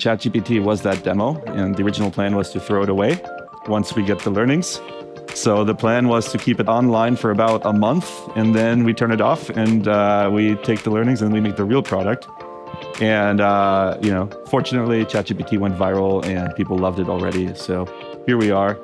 ChatGPT was that demo, and the original plan was to throw it away once we get the learnings. So the plan was to keep it online for about a month, and then we turn it off, and we take the learnings and we make the real product. And fortunately, ChatGPT went viral, and people loved it already. So here we are.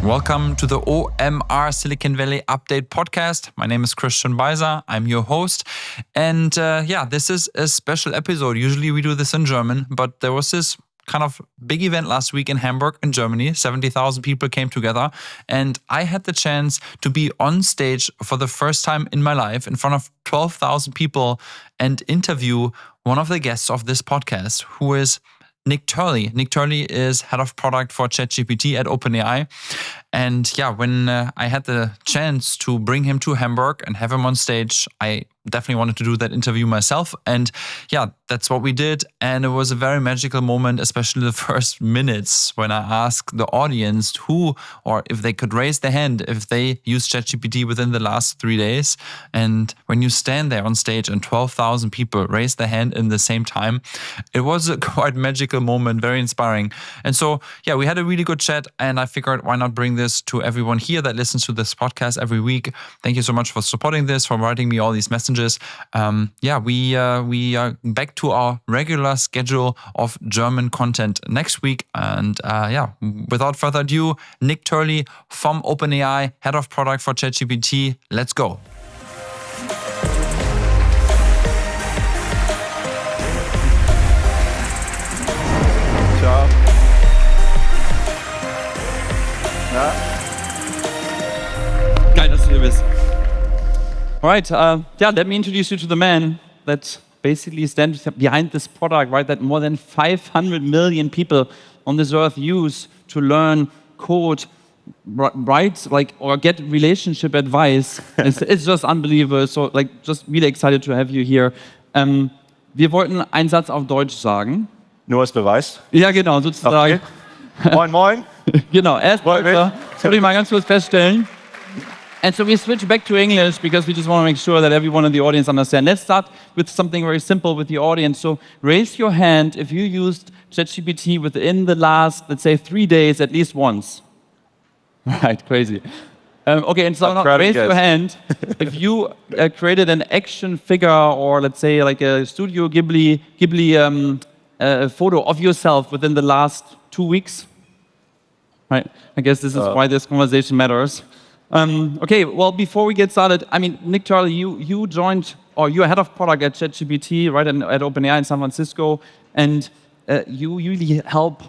Welcome to the OMR Silicon Valley Update Podcast. My name is Christian Beiser. I'm your host. And this is a special episode. Usually we do this in German, but there was this kind of big event last week in Hamburg in Germany. 70,000 people came together. And I had the chance to be on stage for the first time in my life in front of 12,000 people and interview one of the guests of this podcast, who is Nick Turley. Nick Turley is head of product for ChatGPT at OpenAI. And when I had the chance to bring him to Hamburg and have him on stage, I definitely wanted to do that interview myself. And that's what we did. And it was a very magical moment, especially the first minutes when I asked the audience who, or if they could raise their hand if they used ChatGPT within the last 3 days. And when you stand there on stage and 12,000 people raise their hand in the same time, it was a quite magical moment, very inspiring. And so, we had a really good chat, and I figured why not bring this to everyone here that listens to this podcast every week. Thank you so much for supporting this, for writing me all these messages. We are back to our regular schedule of German content next week. And without further ado, Nick Turley from OpenAI, head of product for ChatGPT. Let's go. Ciao. Ja. Geil, dass du hier bist. All right, let me introduce you to the man that basically stands behind this product, right? That more than 500 million people on this earth use to learn, code, write, or get relationship advice. It's just unbelievable. So, just really excited to have you here. Wir wollten einen Satz auf Deutsch sagen. Nur als Beweis. Ja, genau, sozusagen. Okay. Moin, moin. Genau, erst soll ich mal ganz kurz feststellen. And so we switch back to English because we just want to make sure that everyone in the audience understands. Let's start with something very simple with the audience. So raise your hand if you used ChatGPT within the last, let's say, 3 days at least once. Right, crazy. Okay, and so now raise your hand if you created an action figure or, let's say, like a Studio Ghibli photo of yourself within the last 2 weeks. Right, I guess this is why this conversation matters. Okay, well, before we get started, Nick Turley, you joined, or you're head of product at ChatGPT, right, at OpenAI in San Francisco, and you really help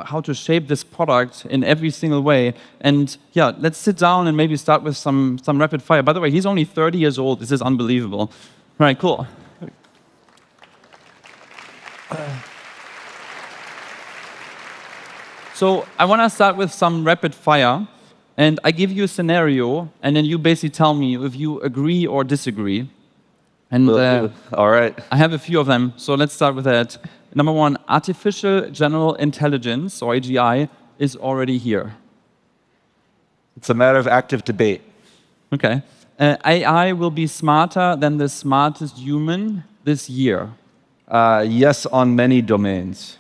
how to shape this product in every single way. And let's sit down and maybe start with some rapid fire. By the way, he's only 30 years old. This is unbelievable. Right, cool. So I want to start with some rapid fire. And I give you a scenario, and then you basically tell me if you agree or disagree. And all right. I have a few of them, so let's start with that. Number 1, artificial general intelligence, or AGI, is already here. It's a matter of active debate. Okay. AI will be smarter than the smartest human this year. Yes, on many domains.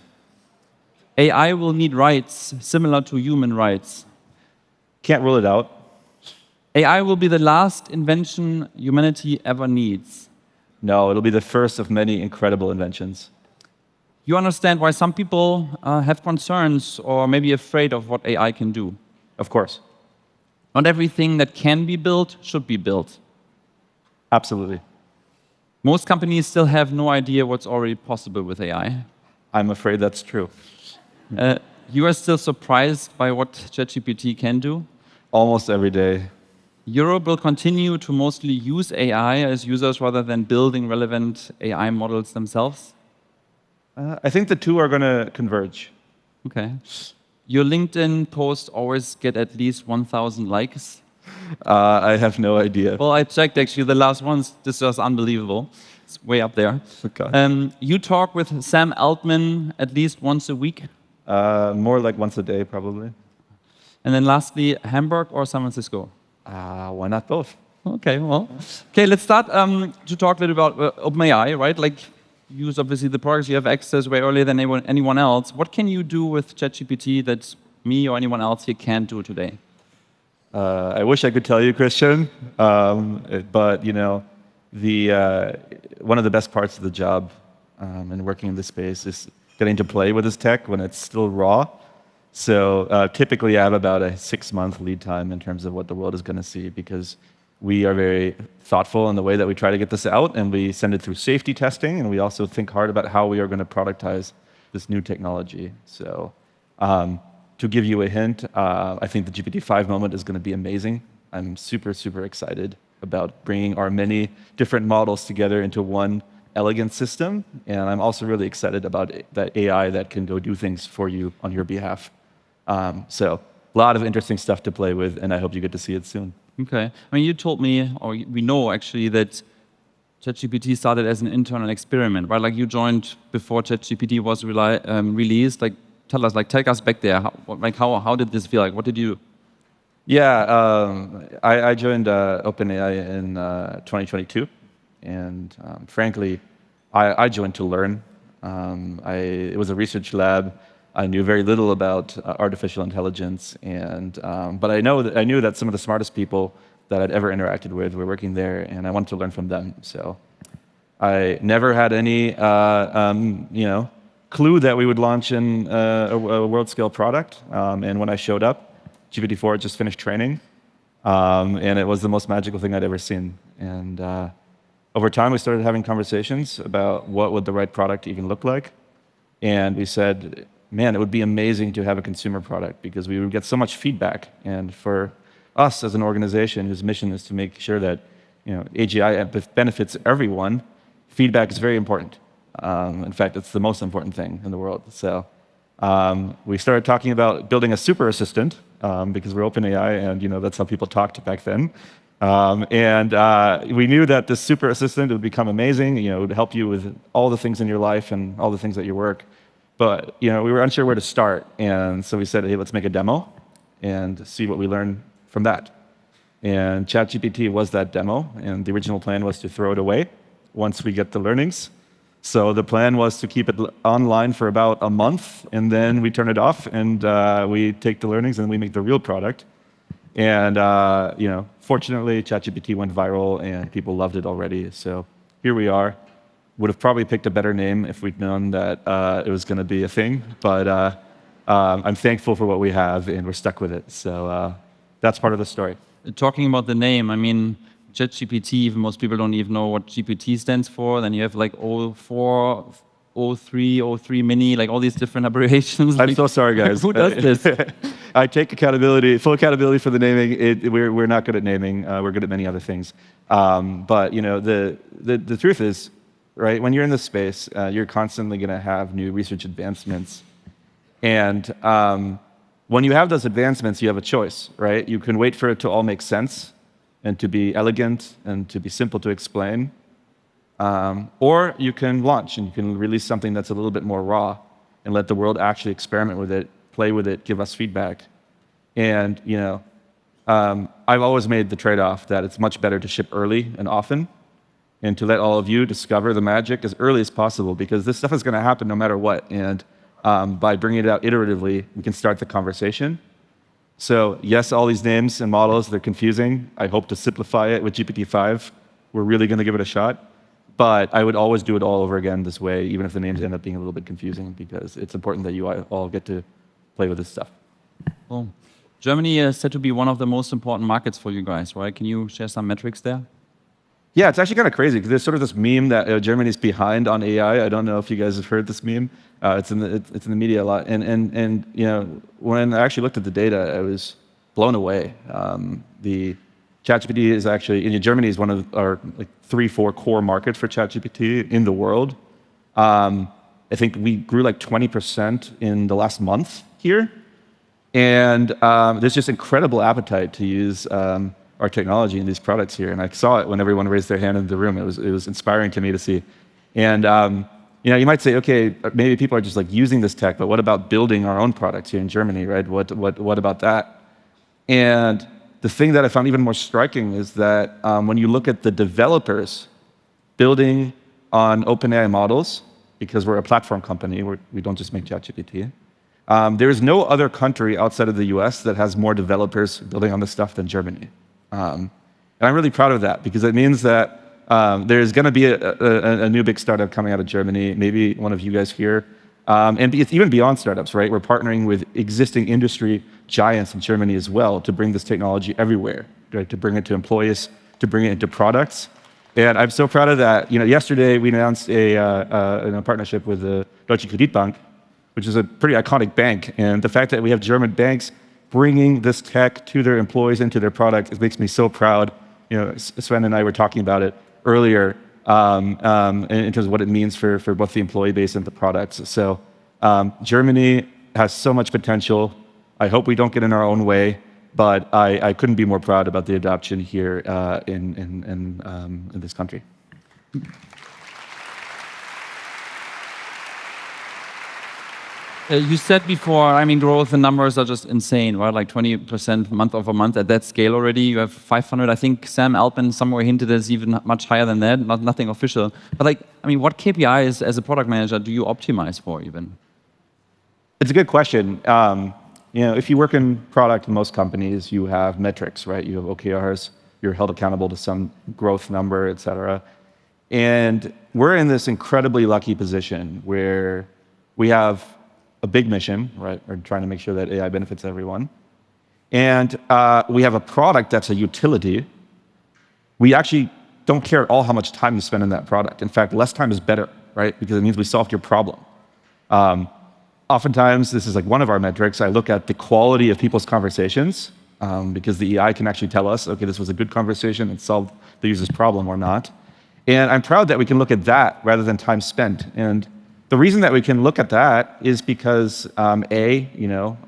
AI will need rights similar to human rights. Can't rule it out. AI will be the last invention humanity ever needs. No, it'll be the first of many incredible inventions. You understand why some people have concerns or maybe afraid of what AI can do. Of course. Not everything that can be built should be built. Absolutely. Most companies still have no idea what's already possible with AI. I'm afraid that's true. You are still surprised by what ChatGPT can do? Almost every day. Europe will continue to mostly use AI as users rather than building relevant AI models themselves? I think the two are going to converge. Okay. Your LinkedIn posts always get at least 1,000 likes? I have no idea. Well, I checked actually the last ones. This was unbelievable. It's way up there. Okay. You talk with Sam Altman at least once a week? More like once a day, probably. And then lastly, Hamburg or San Francisco? Why not both? Okay, well, okay, let's start to talk a little about OpenAI, right? Like, you use obviously the products, you have access way earlier than anyone else. What can you do with ChatGPT that me or anyone else here can't do today? I wish I could tell you, Christian, but one of the best parts of the job and working in this space is getting to play with this tech when it's still raw. So typically, I have about a 6-month lead time in terms of what the world is going to see, because we are very thoughtful in the way that we try to get this out, and we send it through safety testing, and we also think hard about how we are going to productize this new technology. So to give you a hint, I think the GPT-5 moment is going to be amazing. I'm super, super excited about bringing our many different models together into one elegant system, and I'm also really excited about that AI that can go do things for you on your behalf. So a lot of interesting stuff to play with, and I hope you get to see it soon. Okay. I mean, you told me, or we know actually, that ChatGPT started as an internal experiment, right? Like, you joined before ChatGPT was released. Like, take us back there. How did this feel? Like, what did you do? Yeah, I joined OpenAI in 2022, and frankly, I joined to learn. It was a research lab. I knew very little about artificial intelligence, but I knew that some of the smartest people that I'd ever interacted with were working there, and I wanted to learn from them. So I never had any clue that we would launch in a world-scale product. And when I showed up, GPT-4 just finished training, and it was the most magical thing I'd ever seen. And over time, we started having conversations about what would the right product even look like. And we said, man, it would be amazing to have a consumer product, because we would get so much feedback. And for us as an organization whose mission is to make sure that AGI benefits everyone, feedback is very important. In fact, it's the most important thing in the world. So we started talking about building a super assistant, because we're OpenAI, and that's how people talked back then. We knew that this super assistant would become amazing. It would help you with all the things in your life and all the things at your work. But we were unsure where to start, and so we said, hey, let's make a demo and see what we learn from that. And ChatGPT was that demo, and the original plan was to throw it away once we get the learnings. So the plan was to keep it online for about a month, and then we turn it off, and we take the learnings and we make the real product. And fortunately, ChatGPT went viral, and people loved it already. So here we are. Would have probably picked a better name if we'd known that it was going to be a thing, but I'm thankful for what we have, and we're stuck with it. So that's part of the story. Talking about the name, I mean, ChatGPT, most people don't even know what GPT stands for. Then you have like 04, 03, 03 mini, like all these different abbreviations. I'm so sorry, guys. Who does this? I take full accountability for the naming. We're not good at naming. We're good at many other things. But the truth is, right, when you're in this space, you're constantly going to have new research advancements. And when you have those advancements, you have a choice, right? You can wait for it to all make sense and to be elegant and to be simple to explain. Or you can launch and you can release something that's a little bit more raw and let the world actually experiment with it, play with it, give us feedback. And I've always made the trade-off that it's much better to ship early and often, and to let all of you discover the magic as early as possible, because this stuff is going to happen no matter what. And by bringing it out iteratively, we can start the conversation. So yes, all these names and models, they're confusing. I hope to simplify it with GPT-5. We're really going to give it a shot. But I would always do it all over again this way, even if the names end up being a little bit confusing, because it's important that you all get to play with this stuff. Well, Germany is said to be one of the most important markets for you guys, right? Can you share some metrics there? Yeah, it's actually kind of crazy, because there's sort of this meme that Germany's behind on AI. I don't know if you guys have heard this meme. It's in the media a lot. And when I actually looked at the data, I was blown away. The ChatGPT is actually, Germany is one of our 3-4 core markets for ChatGPT in the world. I think we grew like 20% in the last month here. And there's just incredible appetite to use our technology in these products here. And I saw it when everyone raised their hand in the room. It was inspiring to me to see. And you might say, okay, maybe people are just like using this tech, but what about building our own products here in Germany, right? What about that? And the thing that I found even more striking is that when you look at the developers building on OpenAI models, because we're a platform company, we don't just make ChatGPT, there is no other country outside of the US that has more developers building on this stuff than Germany. And I'm really proud of that, because it means that there's going to be a new big startup coming out of Germany, maybe one of you guys here. And it's even beyond startups, right? We're partnering with existing industry giants in Germany as well to bring this technology everywhere, right? To bring it to employees, to bring it into products. And I'm so proud of that. Yesterday we announced a partnership with the Deutsche Kreditbank, which is a pretty iconic bank. And the fact that we have German banks bringing this tech to their employees and to their product, it makes me so proud. Sven and I were talking about it earlier in terms of what it means for both the employee base and the products. So Germany has so much potential. I hope we don't get in our own way, but I couldn't be more proud about the adoption here in this country. You said before, growth and numbers are just insane, right? Like 20% month over month at that scale already. You have 500. I think Sam Altman somewhere hinted it's even much higher than that. Nothing official. But what KPIs as a product manager do you optimize for even? It's a good question. If you work in product in most companies, you have metrics, right? You have OKRs. You're held accountable to some growth number, et cetera. And we're in this incredibly lucky position where we have a big mission, right? We're trying to make sure that AI benefits everyone. And we have a product that's a utility. We actually don't care at all how much time you spend on that product. In fact, less time is better, right? Because it means we solved your problem. Oftentimes, this is like one of our metrics. I look at the quality of people's conversations because the AI can actually tell us, okay, this was a good conversation, it solved the user's problem or not. And I'm proud that we can look at that rather than time spent. And the reason that we can look at that is because A,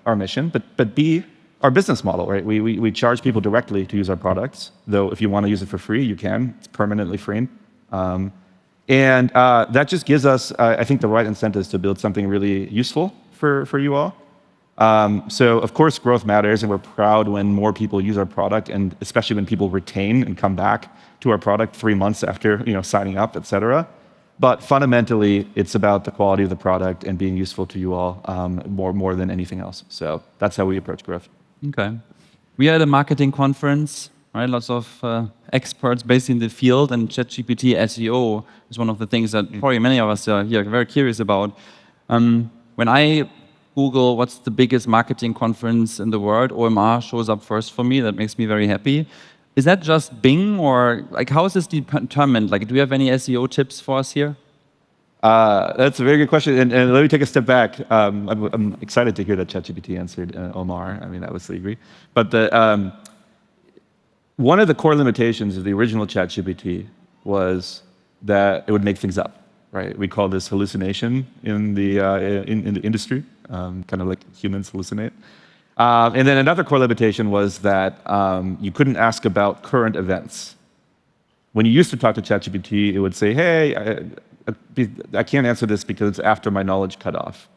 our mission, but B, our business model, right? We charge people directly to use our products, though if you want to use it for free, you can. It's permanently free. And that just gives us, I think, the right incentives to build something really useful for you all. So of course, growth matters, and we're proud when more people use our product, and especially when people retain and come back to our product 3 months after signing up, et cetera. But fundamentally, it's about the quality of the product and being useful to you all more than anything else. So that's how we approach growth. Okay. We are at a marketing conference, right? Lots of experts based in the field, and ChatGPT SEO is one of the things that probably many of us are here very curious about. When I Google what's the biggest marketing conference in the world, OMR shows up first for me. That makes me very happy. Is that just Bing, or how is this determined? Do you have any SEO tips for us here? That's a very good question. And let me take a step back. I'm excited to hear that ChatGPT answered OMR. I obviously agree. But one of the core limitations of the original ChatGPT was that it would make things up, right? We call this hallucination in the industry, kind of like humans hallucinate. And then another core limitation was that you couldn't ask about current events. When you used to talk to ChatGPT, it would say, hey, I can't answer this because it's after my knowledge cutoff.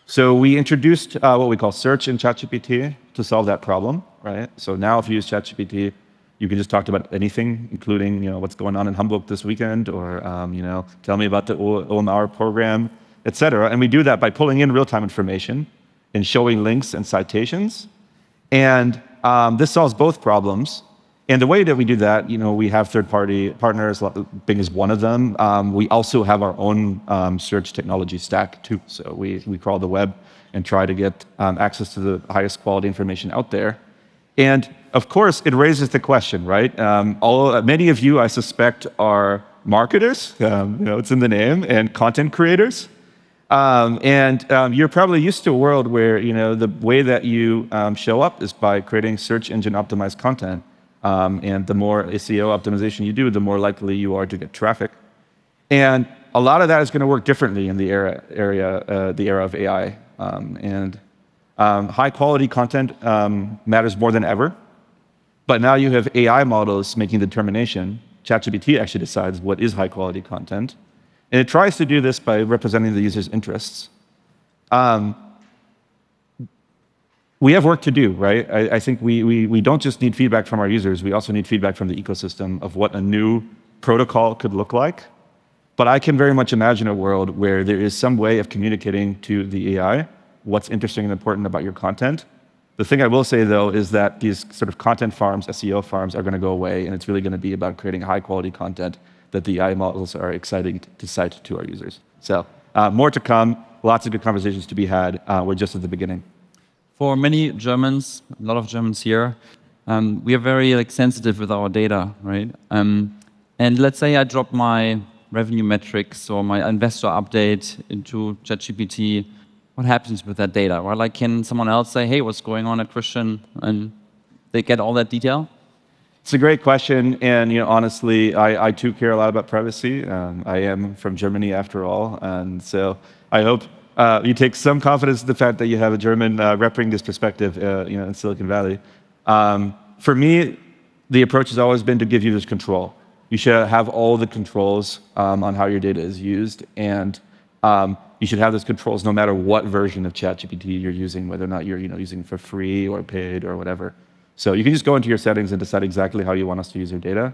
So we introduced what we call search in ChatGPT to solve that problem, right? So now if you use ChatGPT, you can just talk about anything, including what's going on in Hamburg this weekend, or tell me about the OMR program, et cetera. And we do that by pulling in real-time information and showing links and citations. And this solves both problems. And the way that we do that, we have third-party partners. Bing is one of them. We also have our own search technology stack too. So we crawl the web and try to get access to the highest quality information out there. And of course, it raises the question, right? Many of you, I suspect, are marketers. It's in the name, and content creators. You're probably used to a world where the way that you show up is by creating search engine optimized content. And the more SEO optimization you do, the more likely you are to get traffic. And a lot of that is going to work differently in the era of AI. High quality content matters more than ever. But now you have AI models making the determination. ChatGPT actually decides what is high quality content. And it tries to do this by representing the user's interests. we have work to do, right? I think we don't just need feedback from our users, we also need feedback from the ecosystem of what a new protocol could look like. But I can very much imagine a world where there is some way of communicating to the AI what's interesting and important about your content. The thing I will say, though, is that these sort of content farms, SEO farms, are going to go away, and it's really going to be about creating high-quality content that the AI models are excited to cite to our users. So more to come, lots of good conversations to be had. We're just at the beginning. For many Germans, a lot of Germans here, we are very sensitive with our data, right? And let's say I drop my revenue metrics or my investor update into ChatGPT. What happens with that data? Right? Like, can someone else say, "Hey, what's going on at Christian?" and they get all that detail? It's a great question, and honestly, I too care a lot about privacy. I am from Germany after all, and so I hope you take some confidence in the fact that you have a German repping this perspective, in Silicon Valley. For me, the approach has always been to give users control. You should have all the controls on how your data is used, and you should have those controls no matter what version of ChatGPT you're using, whether or not you're using it for free or paid or whatever. So you can just go into your settings and decide exactly how you want us to use your data.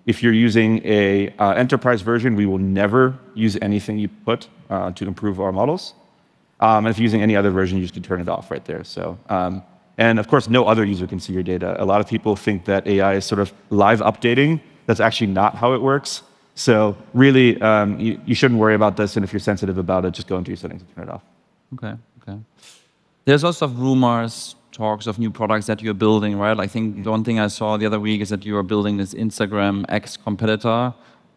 If you're using a enterprise version, we will never use anything you put to improve our models. And if you're using any other version, you just can turn it off right there. So, and of course, no other user can see your data. A lot of people think that AI is sort of live updating. That's actually not how it works. So really, you shouldn't worry about this. And if you're sensitive about it, just go into your settings and turn it off. Okay. There's also rumors, talks of new products that you're building, right? I think the one thing I saw the other week is that you are building this Instagram X competitor.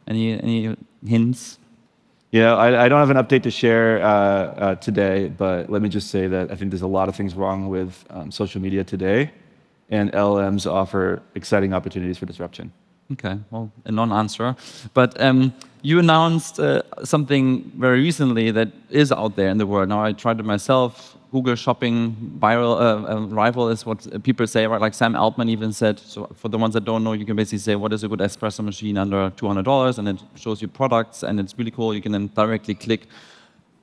Any hints? Yeah, I don't have an update to share today, but let me just say that I think there's a lot of things wrong with social media today, and LLMs offer exciting opportunities for disruption. Okay, well, a non-answer. But you announced something very recently that is out there in the world. Now, I tried it myself. Google Shopping rival is what people say, right? Like Sam Altman even said, so for the ones that don't know, you can basically say, what is a good espresso machine under $200? And it shows you products, and it's really cool. You can then directly click.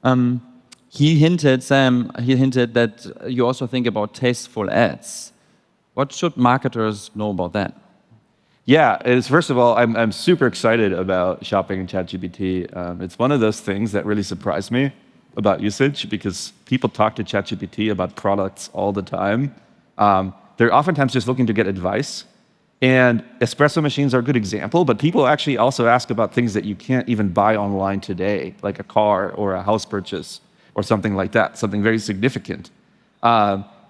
Sam hinted that you also think about tasteful ads. What should marketers know about that? Yeah, first of all, I'm super excited about shopping in ChatGPT. It's one of those things that really surprised me about usage, because people talk to ChatGPT about products all the time. They're oftentimes just looking to get advice. And espresso machines are a good example, but people actually also ask about things that you can't even buy online today, like a car or a house purchase or something like that, something very significant.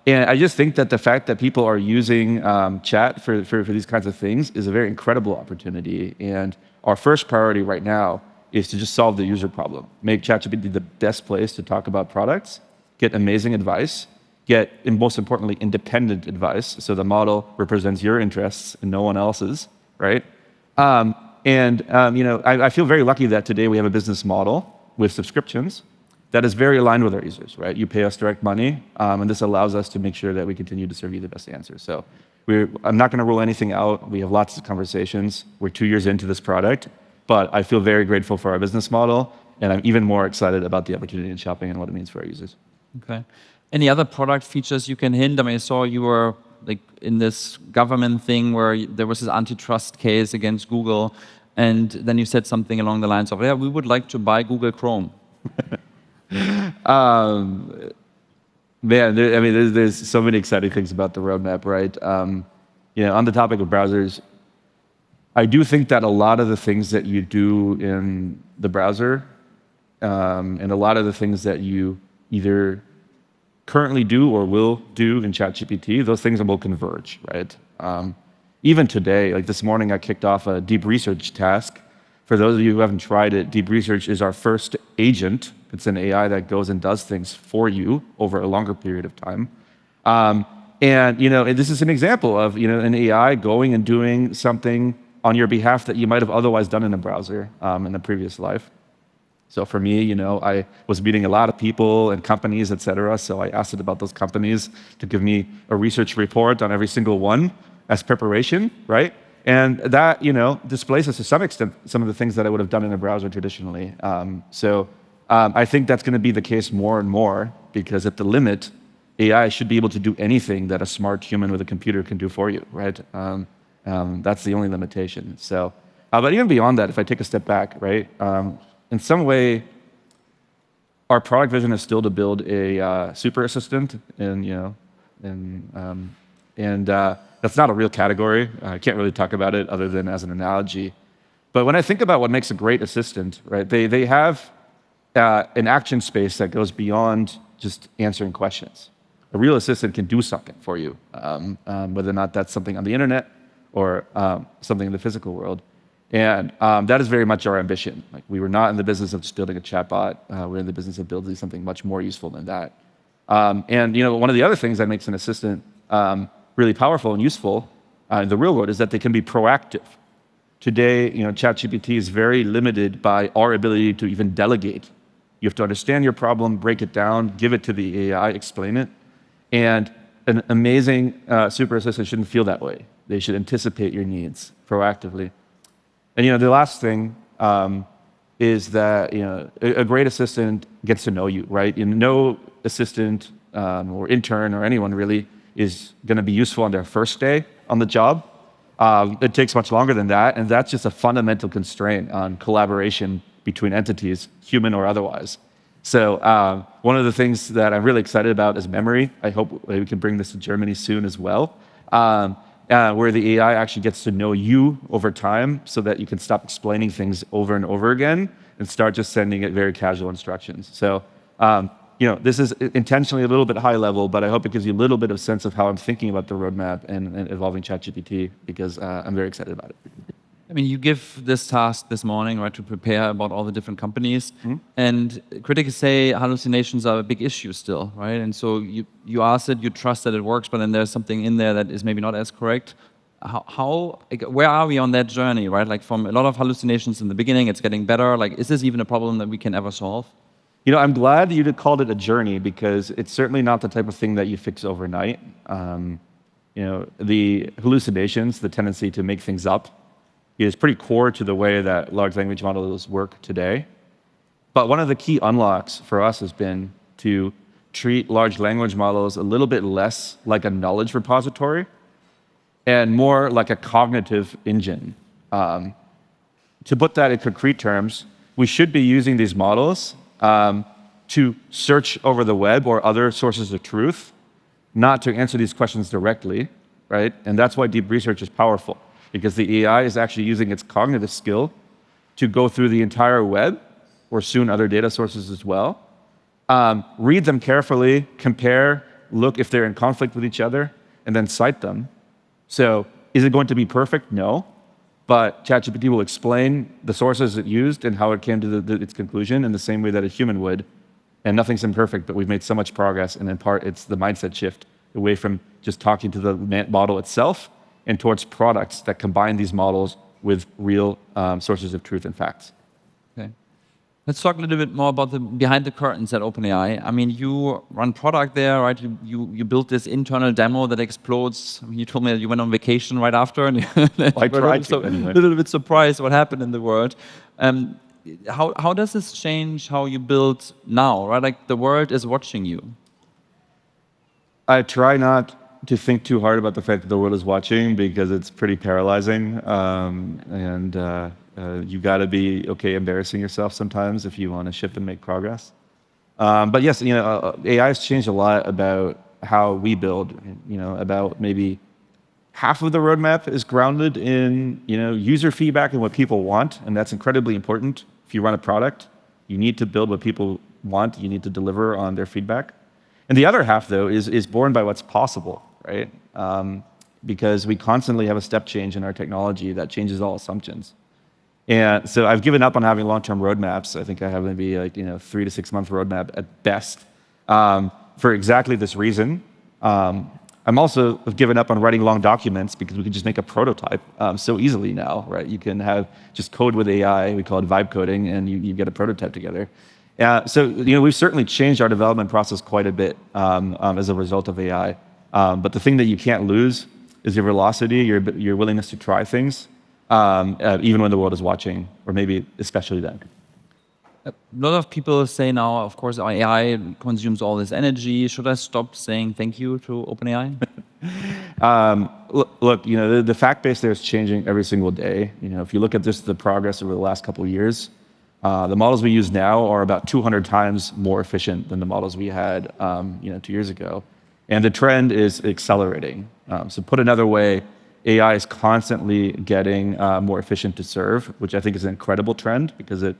And I just think that the fact that people are using chat for these kinds of things is a very incredible opportunity. And our first priority right now is to just solve the user problem. Make ChatGPT the best place to talk about products, get amazing advice, and most importantly, independent advice, so the model represents your interests and no one else's, right? I feel very lucky that today we have a business model with subscriptions that is very aligned with our users, right? You pay us direct money, and this allows us to make sure that we continue to serve you the best answers. So I'm not going to rule anything out. We have lots of conversations. We're 2 years into this product, but I feel very grateful for our business model, and I'm even more excited about the opportunity in shopping and what it means for our users. Okay. Any other product features you can hint? I mean, I saw you were like in this government thing where there was this antitrust case against Google, and then you said something along the lines of, "Yeah, we would like to buy Google Chrome." There's so many exciting things about the roadmap, right? On the topic of browsers, I do think that a lot of the things that you do in the browser, and a lot of the things that you either currently do or will do in ChatGPT, those things will converge, right? Even today, like this morning, I kicked off a deep research task. For those of you who haven't tried it, deep research is our first agent. It's an AI that goes and does things for you over a longer period of time. And this is an example of an AI going and doing something on your behalf that you might have otherwise done in a browser in a previous life. So for me, I was meeting a lot of people and companies, et cetera. So I asked it about those companies to give me a research report on every single one as preparation, right? And that, displaces to some extent some of the things that I would have done in a browser traditionally. I think that's going to be the case more and more, because at the limit, AI should be able to do anything that a smart human with a computer can do for you, right? That's the only limitation. So, but even beyond that, if I take a step back, right, in some way, our product vision is still to build a super assistant, and that's not a real category. I can't really talk about it other than as an analogy. But when I think about what makes a great assistant, right, they have an action space that goes beyond just answering questions. A real assistant can do something for you, whether or not that's something on the internet or something in the physical world. And that is very much our ambition. Like, we were not in the business of just building a chatbot. We're in the business of building something much more useful than that. And one of the other things that makes an assistant really powerful and useful in the real world is that they can be proactive. Today, ChatGPT is very limited by our ability to even delegate. You have to understand your problem, break it down, give it to the AI, explain it. And an amazing super assistant shouldn't feel that way. They should anticipate your needs proactively. And the last thing is that a great assistant gets to know you, right? No assistant or intern or anyone really is going to be useful on their first day on the job. It takes much longer than that, and that's just a fundamental constraint on collaboration between entities, human or otherwise. So one of the things that I'm really excited about is memory. I hope we can bring this to Germany soon as well, where the AI actually gets to know you over time so that you can stop explaining things over and over again and start just sending it very casual instructions. So this is intentionally a little bit high level, but I hope it gives you a little bit of sense of how I'm thinking about the roadmap and evolving ChatGPT, because I'm very excited about it. I mean, you give this task this morning, right, to prepare about all the different companies, and critics say hallucinations are a big issue still, right? And so you ask it, you trust that it works, but then there's something in there that is maybe not as correct. Where are we on that journey, right? Like, from a lot of hallucinations in the beginning, it's getting better. Like, is this even a problem that we can ever solve? I'm glad you called it a journey, because it's certainly not the type of thing that you fix overnight. The hallucinations, the tendency to make things up, is pretty core to the way that large language models work today. But one of the key unlocks for us has been to treat large language models a little bit less like a knowledge repository and more like a cognitive engine. To put that in concrete terms, we should be using these models to search over the web or other sources of truth, not to answer these questions directly, right? And that's why deep research is powerful, because the AI is actually using its cognitive skill to go through the entire web, or soon other data sources as well, read them carefully, compare, look if they're in conflict with each other, and then cite them. So is it going to be perfect? No. But ChatGPT will explain the sources it used and how it came to its conclusion in the same way that a human would. And nothing's imperfect, but we've made so much progress. And in part, it's the mindset shift away from just talking to the model itself and towards products that combine these models with real sources of truth and facts. Okay. Let's talk a little bit more about the behind the curtains at OpenAI. I mean, you run product there, right? You built this internal demo that explodes. I mean, you told me that you went on vacation right after, and I tried to, anyway. A little bit surprised what happened in the world. How does this change how you build now, right? Like, the world is watching you. I try not to think too hard about the fact that the world is watching, because it's pretty paralyzing, and you got to be okay embarrassing yourself sometimes if you want to ship and make progress. But yes, AI has changed a lot about how we build. About maybe half of the roadmap is grounded in user feedback and what people want, and that's incredibly important. If you run a product, you need to build what people want. You need to deliver on their feedback. And the other half, though, is born by what's possible, right? Because we constantly have a step change in our technology that changes all assumptions. And so I've given up on having long-term roadmaps. I think I have maybe 3 to 6 month roadmap at best, for exactly this reason. I'm also given up on writing long documents, because we can just make a prototype so easily now, right? You can have just code with AI, we call it vibe coding, and you get a prototype together. So we've certainly changed our development process quite a bit as a result of AI. But the thing that you can't lose is your velocity, your willingness to try things, even when the world is watching, or maybe especially then. a lot of people say now, of course, AI consumes all this energy. Should I stop saying thank you to OpenAI? Look, the fact base there is changing every single day. If you look at just the progress over the last couple of years, the models we use now are about 200 times more efficient than the models we had 2 years ago. And the trend is accelerating. So put another way, AI is constantly getting more efficient to serve, which I think is an incredible trend because it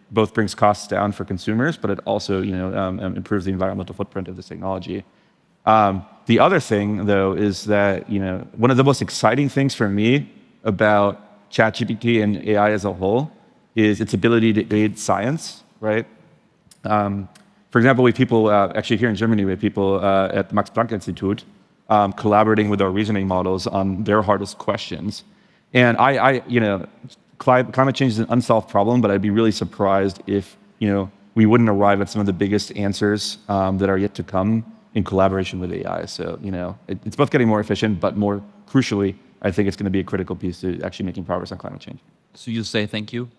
both brings costs down for consumers, but it also improves the environmental footprint of this technology. The other thing, though, is that one of the most exciting things for me about ChatGPT and AI as a whole is its ability to aid science, right? For example, we have people, actually here in Germany, we have people at the Max Planck Institute collaborating with our reasoning models on their hardest questions. And climate change is an unsolved problem, but I'd be really surprised if we wouldn't arrive at some of the biggest answers that are yet to come in collaboration with AI. So it's both getting more efficient, but more crucially, I think it's going to be a critical piece to actually making progress on climate change. So you say thank you?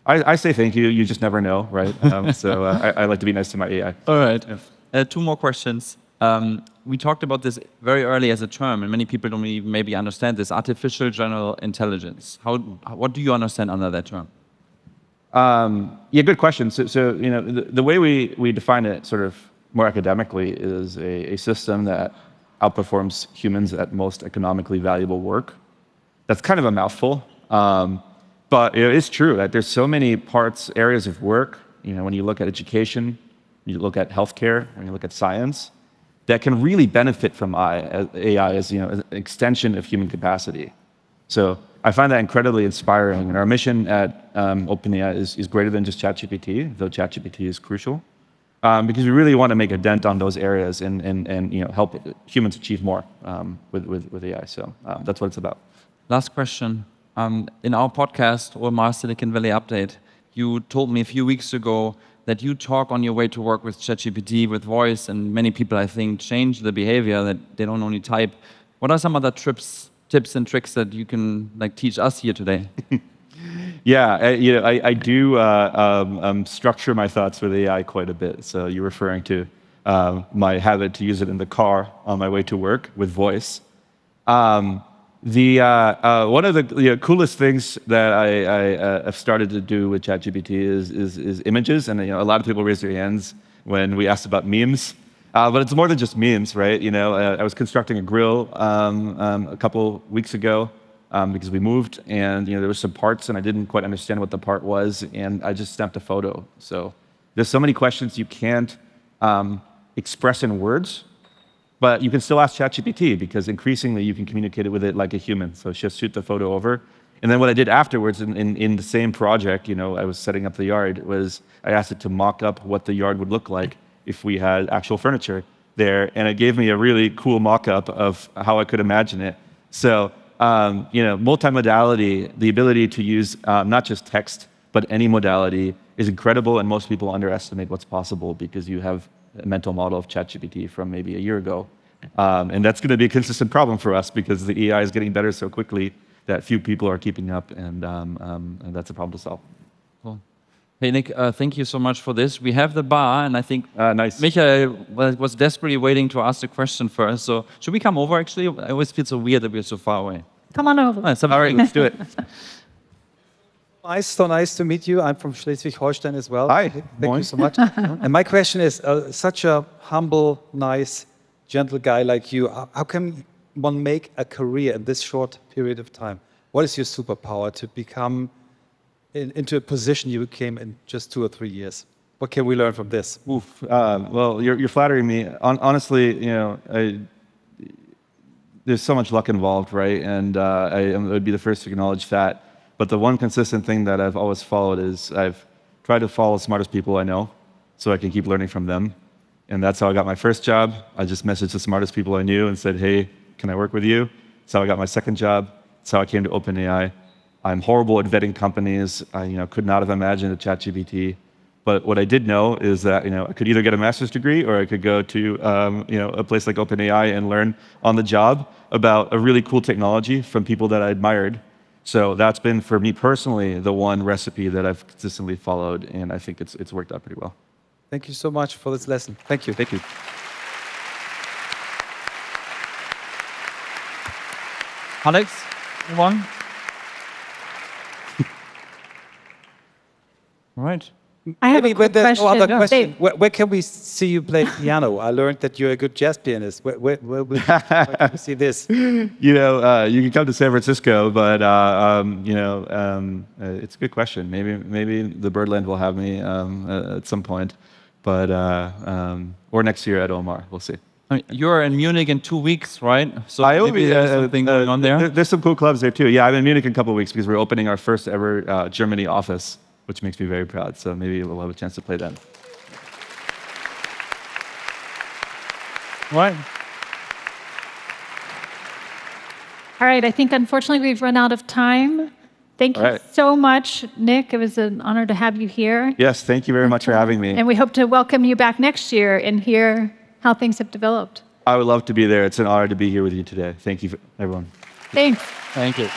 I say thank you. You just never know, right? So I like to be nice to my AI. All right. Yeah. 2 more questions. We talked about this very early as a term, and many people don't even maybe understand this, artificial general intelligence. What do you understand under that term? Yeah, good question. So the way we define it sort of more academically is a system that outperforms humans at most economically valuable work. That's kind of a mouthful. But it is true that there's so many areas of work, when you look at education, you look at healthcare, when you look at science, that can really benefit from AI as an extension of human capacity. So I find that incredibly inspiring. And our mission at OpenAI is greater than just ChatGPT, though ChatGPT is crucial, because we really want to make a dent on those areas and help humans achieve more with AI. So that's what it's about. Last question. In our podcast, OMR Silicon Valley Update, you told me a few weeks ago that you talk on your way to work with ChatGPT with voice, and many people, I think, change the behavior that they don't only type. What are some other tips and tricks that you can teach us here today? Yeah, I do structure my thoughts with AI quite a bit. So you're referring to my habit to use it in the car on my way to work with voice. One of the coolest things that I have started to do with ChatGPT is images, and a lot of people raise their hands when we asked about memes. But it's more than just memes, right? I was constructing a grill a couple weeks ago because we moved, and there were some parts, and I didn't quite understand what the part was, and I just snapped a photo. So there's so many questions you can't express in words. But you can still ask ChatGPT because increasingly you can communicate with it like a human. So just shoot the photo over. And then what I did afterwards in the same project, I was setting up the yard, was I asked it to mock up what the yard would look like if we had actual furniture there. And it gave me a really cool mock-up of how I could imagine it. So, multimodality, the ability to use not just text, but any modality is incredible. And most people underestimate what's possible because you have a mental model of ChatGPT from maybe a year ago. And that's going to be a consistent problem for us because the AI is getting better so quickly that few people are keeping up, and that's a problem to solve. Cool. Hey, Nick, thank you so much for this. We have the bar, and I think nice. Michael was desperately waiting to ask the question first. So should we come over, actually? I always feel so weird that we're so far away. Come on over. All right, let's do it. So nice to meet you. I'm from Schleswig-Holstein as well. Hi. Thank you so much. And my question is, such a humble, nice, gentle guy like you, how can one make a career in this short period of time? What is your superpower to become into a position you became in just 2 or 3 years? What can we learn from this? Oof. Well, you're flattering me. Honestly, there's so much luck involved, right? And I would be the first to acknowledge that. But the one consistent thing that I've always followed is I've tried to follow the smartest people I know so I can keep learning from them. And that's how I got my first job. I just messaged the smartest people I knew and said, hey, can I work with you? That's how I got my second job. That's how I came to OpenAI. I'm horrible at vetting companies. I could not have imagined a ChatGPT. But what I did know is that I could either get a master's degree or I could go to a place like OpenAI and learn on the job about a really cool technology from people that I admired. So that's been, for me personally, the one recipe that I've consistently followed, and I think it's worked out pretty well. Thank you so much for this lesson. Thank you. Thank you. Alex, move on. All right. I have Maybe a quick when there's no question. other question, Dave, where can we see you play piano? I learned that you're a good jazz pianist. Where can we see this? You know, you can come to San Francisco, but it's a good question. Maybe the Birdland will have me at some point, but or next year at OMR. We'll see. I mean, you're in Munich in 2 weeks, right? So I will maybe be, there's something going on there. There's some cool clubs there too. Yeah, I'm in Munich in a couple of weeks because we're opening our first ever Germany office, which makes me very proud. So maybe we'll have a chance to play then. Right. all right, I think unfortunately we've run out of time. Thank you All right. so much, Nick. It was an honor to have you here. Yes, thank you very much for having me. And we hope to welcome you back next year and hear how things have developed. I would love to be there. It's an honor to be here with you today. Thank you, everyone. Thanks. Thank you.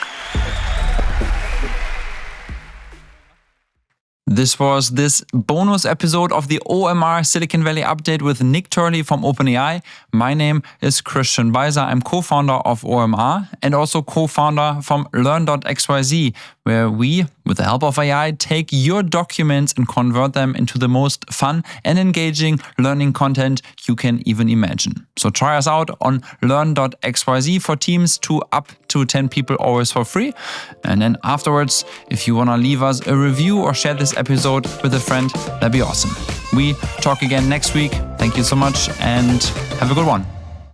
This was this bonus episode of the OMR Silicon Valley update with Nick Turley from OpenAI. My name is Christian Beiser. I'm co-founder of OMR and also co-founder from Learn.xyz, where we, with the help of AI, take your documents and convert them into the most fun and engaging learning content you can even imagine. So try us out on Learn.xyz for teams to up to 10 people, always for free. And then afterwards, if you want to leave us a review or share this episode with a friend, that'd be awesome. We talk again next week. Thank you so much and have a good one.